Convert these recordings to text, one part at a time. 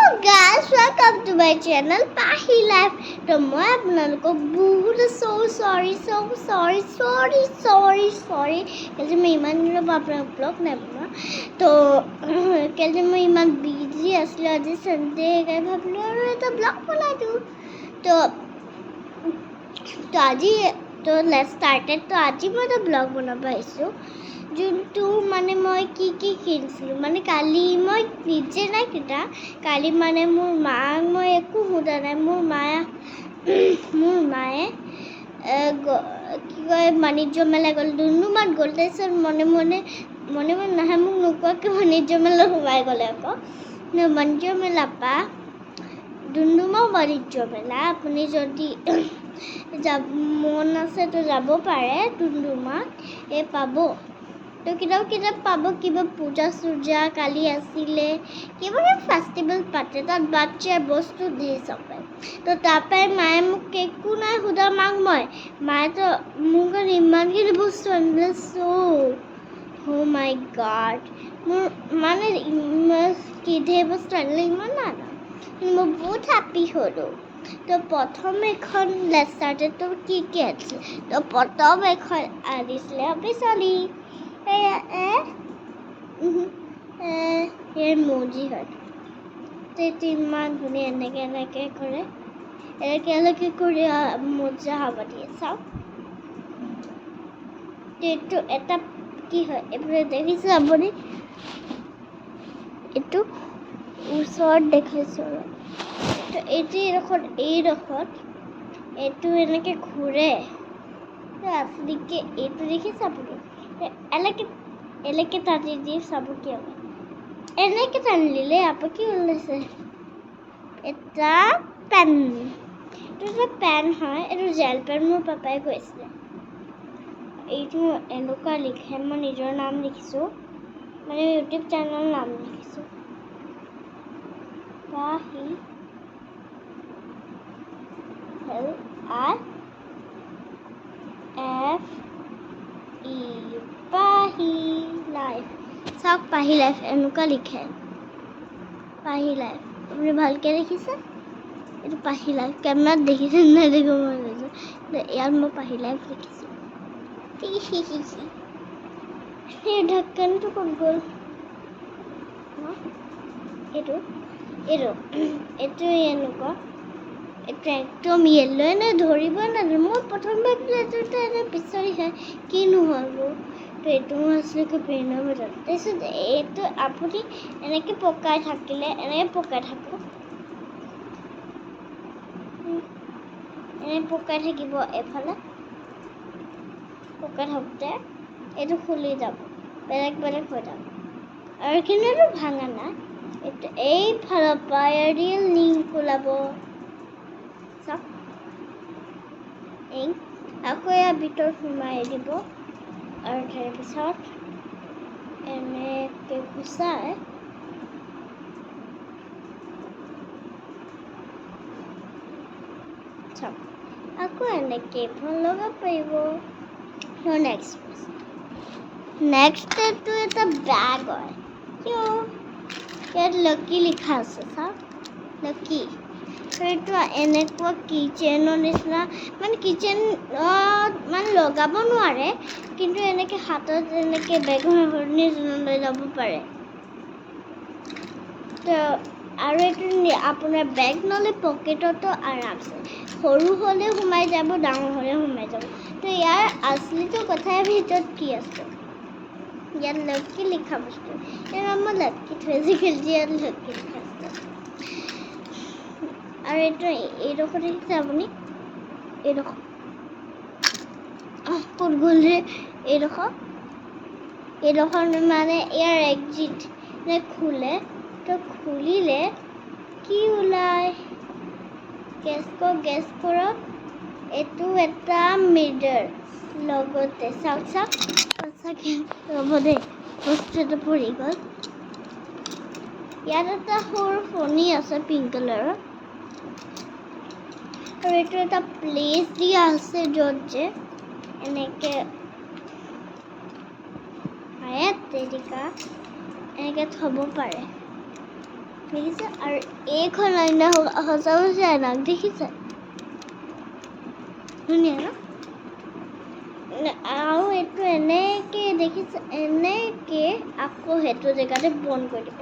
guys, welcome to my channel Pahi Life. তো মই আপোনালোকক বহুত sorry কেলে মই ইমান দিনৰ পৰা আপোনালোক ব্লগ নাই বনোৱা তো কেলে মই ইমান বিজি আছিলোঁ আজি সানডে সেইকাৰণে ভাবিলোঁ আৰু এটা ব্লগ বনাই দিওঁ তো আজি তো লেটছ ষ্টাৰ্টেড তো আজি মই এটা ব্লগ বনাব আহিছোঁ যোনটো মানে মই কি কিনিছিলোঁ মানে কালি মই নিজে নাই কিনা কালি মানে মোৰ মাক মই একো সোধা নাই মোৰ মায়ে কি কয় বাণিজ্য মেলা গ'ল ডুমডুমাত গ'ল তাৰপিছত মনে মনে নাহে মোক নোকোৱাকৈ বাণিজ্য মেলা সোমাই গ'লে আকৌ বাণিজ্য মেলা পা ডুমডুমা বাণিজ্য মেলা আপুনি যদি মন আছে তো যাব পাৰে ডুমডুমাত পাব তো কিতাপ পাব কিবা পূজা চূজা কালি আছিলে কিবা ফেষ্টিভেল পাতে তাত বাচ্চাৰ বস্তু দি চবে তো তাৰপৰাই মায়ে মোক একো নাই সোধা মায়ে তো মোক ইমানখিনি বস্তু আনিলে ও মাই গড মোৰ মানে কি ধেৰ বস্তু আনিলে ইমান নানা কিন্তু মই বহুত হেপ্পী হ'লোঁ তো প্ৰথম এখন লেটছ ষ্টাৰ্টেড তো কি আনিছিলে তো প্ৰথম এখন আনিছিলে অফিচলি মৌজি হয় তো ইমান ধুনীয়া এনেকৈ কৰে এনেকৈ কৰি মজা হ'ব দিয়ে চাওক এইটো এটা কি হয় এইফালে দেখিছে আপুনি এইটো ওচৰত দেখাইছোঁ তো এইডোখৰত এইটো এনেকৈ ঘূৰে আচলিকে এইটো দেখিছে আপুনি এনেকৈ টানি দি চাব কিয় এনেকৈ টানি দিলে আপো কি ওলাইছে এটা পেন এইটো এটা পেন হয় এইটো জেল পেন মোৰ পাপাই কৈছিলে এইটো এনেকুৱা লিখে মই নিজৰ নাম লিখিছোঁ মানে ইউটিউব চেনেলৰ নাম লিখিছোঁ পাহি LIFE পাহি লাইফ চাওক পাহি লাইফ এনেকুৱা লিখে পাহি লাইফ আপুনি ভালকৈ দেখিছে এইটো পাহি লাইফ কেমেৰাত দেখিছে নাই দেখো মই কৈছোঁ ইয়াত মই পাহি লাইফ লিখিছোঁ এই ঢাকনটো ক'ত গ'ল এইটো এনেকুৱা এইটো একদম য়েল্লো এনে ধৰিব নাজানো মই প্ৰথম ভাবিলোঁ এইটো এনে বিচাৰিহে কিনো হ'ব তো এইটো মই আচলতে পেনৰ বজাৰ তাৰপিছত এইটো আপুনি এনেকৈ পকাই থাকোঁ এনে পকাই থাকিব এফালে পকাই থাকোঁতে এইটো খুলি যাব বেলেগ হৈ যাব আৰু কিন্তু এইটো ভাঙা নাই এইটো এইফালৰ পৰা ৰিয়েল লিংক ওলাব চাওক আকৌ ইয়াৰ ভিতৰত সোমাই দিব আৰু তাৰপিছত এনেকৈ গুচাই চাওক আকৌ এনেকৈ এইখন লগাব পাৰিব নেক্সট এইটো এটা বেগ হয় কিয় ইয়াত লকি লিখা আছে চাওক লকি এইটো এনেকুৱা কিচেনৰ নিচিনা মানে কিচেনত মানে লগাব নোৱাৰে কিন্তু এনেকৈ হাতত এনেকৈ বেগৰ নিচিনা লৈ যাব পাৰে তো আৰু এইটো আপোনাৰ বেগ নহ'লে পকেটতো আৰামছে সৰু হ'লেও সোমাই যাব ডাঙৰ হ'লেও সোমাই যাব তো ইয়াৰ আচলিটো কথাৰ ভিতৰত কি আছে ইয়াত লকি লিখা বস্তু ইয়াৰ মই লকি থৈছোঁ খেলি ইয়াত লকি লিখা আছে আৰু এইডোখৰ দেখিছে আপুনি এইডোখৰ ক'ত গ'ল যে এইডোখৰ মানে ইয়াৰ এক্সিট খোলে তো খুলিলে কি ওলায় গেছ কৰক এইটো এটা মিৰৰ লগতে চাওক সঁচাকৈ ৰ'ব দেই বস্তু এটা পৰি গ'ল ইয়াত এটা সৰু ফণি আছে পিংক কালাৰৰ আৰু এইটো এটা প্লেচ দিয়া আছে য'ত যে এনেকৈ এনেকৈ থ'ব পাৰে দেখিছে আৰু এইখন আইনা সঁচাকৈ আইনাক দেখিছে ধুনীয়া ন আৰু এইটো এনেকৈ দেখিছে এনেকৈ আকৌ সেইটো জেগাতে বন্ধ কৰি দিব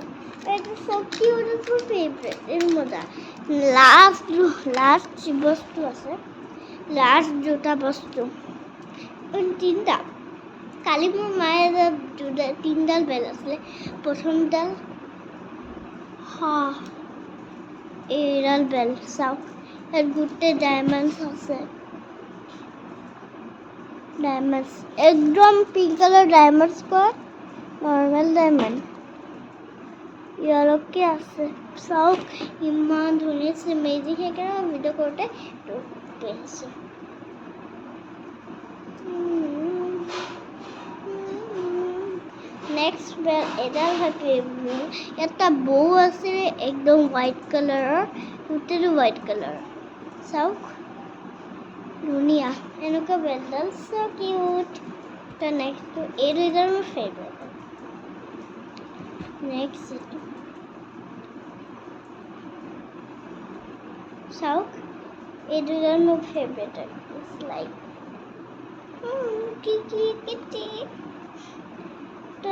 এইটো চব কি মোৰ ফেভৰেট এইটো মজা লাষ্ট বস্তু আছে লাষ্ট দুটা বস্তু তিনিটা কালি মোৰ মায়ে তিনিডাল বেল আছিলে প্ৰথমডাল এইডাল বেল চাওক ইয়াত গোটেই ডায়মণ্ডছ আছে डायमंड्स एकदम पिंक कलर डायमंड्स को नॉर्मल डायमंड येलो के আছে সব ইমান ধুনীয়া সে মেজিক है क्या वीडियो করতে তো পেছে নেক্সট বেল এডাল হ্যাপি এটা বউ আছে একদম হোয়াইট কালাৰৰ গোটেইটো হোয়াইট কালাৰ চাওক ধুনীয়া এনেকুৱা বেলডাল so cute the next এইটো ইদাৰ মোৰ ফেভৰেট নেক্সট চাওক এইটো ইদাৰ মোৰ ফেভৰেট ইটস লাইক কিটি তো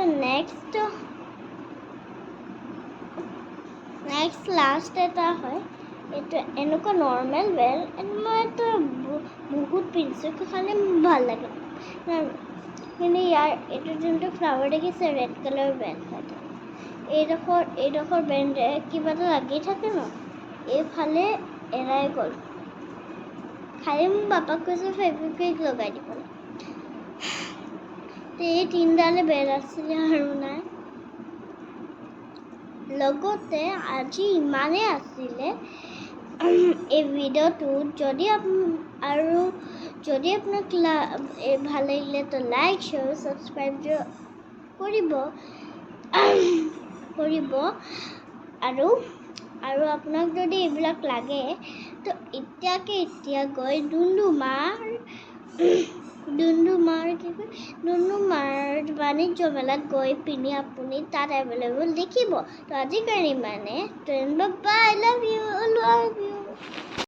নেক্সট লাষ্ট এটা হয় এটা এনেকুৱা নৰ্মেল বেল মই তো বহুত পিন্ধিছোঁ খালি ভাল লাগে কিন্তু ইয়াৰ এইটো যোনটো ফ্লাৱাৰ দেখিছে ৰেড কালাৰ বেল হয় এইডোখৰ বেণ্ডে কিবা এটা লাগি থাকে ন এইফালে এৰাই গ'ল খালি মোৰ পাপাক কৈছে ফেব্ৰিকুইক লগাই দিবলৈ এই তিনিডালে বেল আছিলে আৰু নাই লগতে আজি ইমানেই আছিলে এই ভিডিওটো যদি আপোনাক ভাল লাগিলে তো লাইক শ্বেয়াৰ সাবস্ক্ৰাইব কৰিব আৰু আপোনাক যদি এইবিলাক লাগে তো এতিয়া গৈ ডুমডুমাৰ বাণিজ্য মেলাত গৈ পিনি আপুনি তাত এভেইলেবল দেখিব তো আজিৰ কাৰণে মানে বাই লাভ ইউ